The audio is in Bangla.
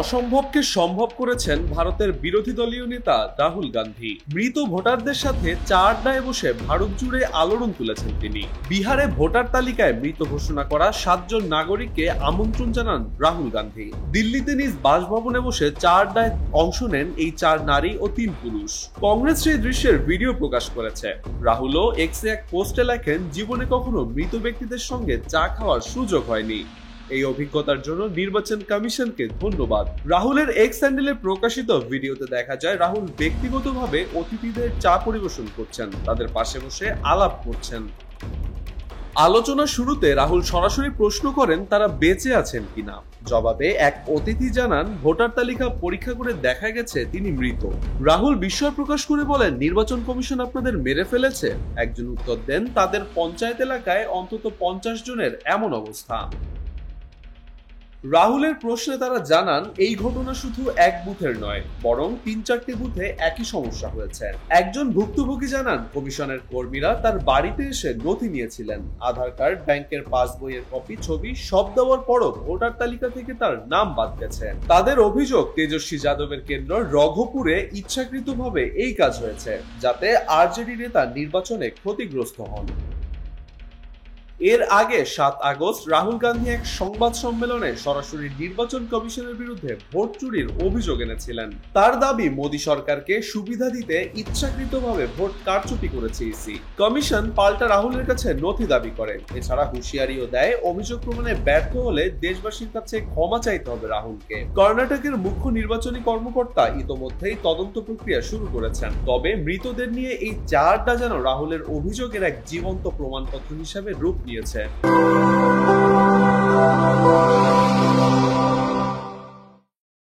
অসম্ভবকে সম্ভব করেছেন ভারতের বিরোধী দলীয় নেতা রাহুল গান্ধী। মৃত ভোটারদের সাথে চা আড্ডায় বসে ভারত জুড়ে আলোড়ন তুলেছেন তিনি। বিহারে ভোটার তালিকায় মৃত ঘোষণা করা 7 জন নাগরিককে আমন্ত্রণ জানান রাহুল গান্ধী। দিল্লিতে নিজ বাসভবনে বসে চা আড্ডায় অংশ নেন এই 4 নারী ও 3 পুরুষ। কংগ্রেস সেই দৃশ্যের ভিডিও প্রকাশ করেছে। রাহুলও এক্সে এক পোস্টে লেখেন, জীবনে কখনো মৃত ব্যক্তিদের সঙ্গে চা খাওয়ার সুযোগ হয়নি। এই অভিজ্ঞতার জন্য নির্বাচন কমিশনকে ধন্যবাদ। রাহুলের এক্স হ্যান্ডেলে প্রকাশিত ভিডিওতে দেখা যায় রাহুল ব্যক্তিগতভাবে অতিথিদের চা পরিবেশন করছেন, তাদের পাশে বসে আলাপ করছেন। আলোচনা শুরুতে রাহুল সরাসরি প্রশ্ন করেন তারা বেঁচে আছেন কিনা। জবাবে এক অতিথি জানান, ভোটার তালিকা পরীক্ষা করে দেখা গেছে তিনি মৃত। রাহুল বিস্ময় প্রকাশ করে বলেন, নির্বাচন কমিশন আপনাদের মেরে ফেলেছে। একজন উত্তর দেন, তাদের পঞ্চায়েত এলাকায় অন্তত 50 জনের এমন অবস্থা। রাহুলের প্রশ্নে তারা জানান, এই ঘটনা শুধু এক বুথের নয়, বরং 3-4টি বুথে একই সমস্যা হয়েছে। একজন ভুক্তভোগী জানান, কমিশনের কর্মীরা তার বাড়িতে এসে নথি নিয়েছিলেন। আধার কার্ড, ব্যাংকের পাসবইয়ের কপি, ছবি সব দেওয়ার পরও ভোটার তালিকা থেকে তার নাম বাদ গেছে। তাদের অভিযোগ, তেজস্বী যাদবের কেন্দ্র রঘপুরে ইচ্ছাকৃতভাবে এই কাজ হয়েছে, যাতে আরজেডি নেতা নির্বাচনে ক্ষতিগ্রস্ত হন। এর আগে 7 আগস্ট রাহুল গান্ধী এক সংবাদ সম্মেলনে সরাসরি নির্বাচন কমিশনের বিরুদ্ধে ভোট চুরির অভিযোগ এনেছিলেন। তার দাবি, মোদী সরকারকে সুবিধা দিতে ইচ্ছাকৃতভাবে ভোট কারচুপি করেছে ইসি। কমিশন পাল্টা রাহুলের কাছে নথি দাবি করে। এছাড়া হুঁশিয়ারিও দেয়, অভিযোগ প্রমাণে ব্যর্থ হলে দেশবাসীর কাছে ক্ষমা চাইতে হবে রাহুলকে। কর্ণাটকের মুখ্য নির্বাচনী কর্মকর্তা ইতোমধ্যেই তদন্ত প্রক্রিয়া শুরু করেছেন। তবে মৃতদের নিয়ে এই চা আড্ডা যেন রাহুলের অভিযোগের এক জীবন্ত প্রমাণপত্র হিসেবে রূপ নিয়েছে।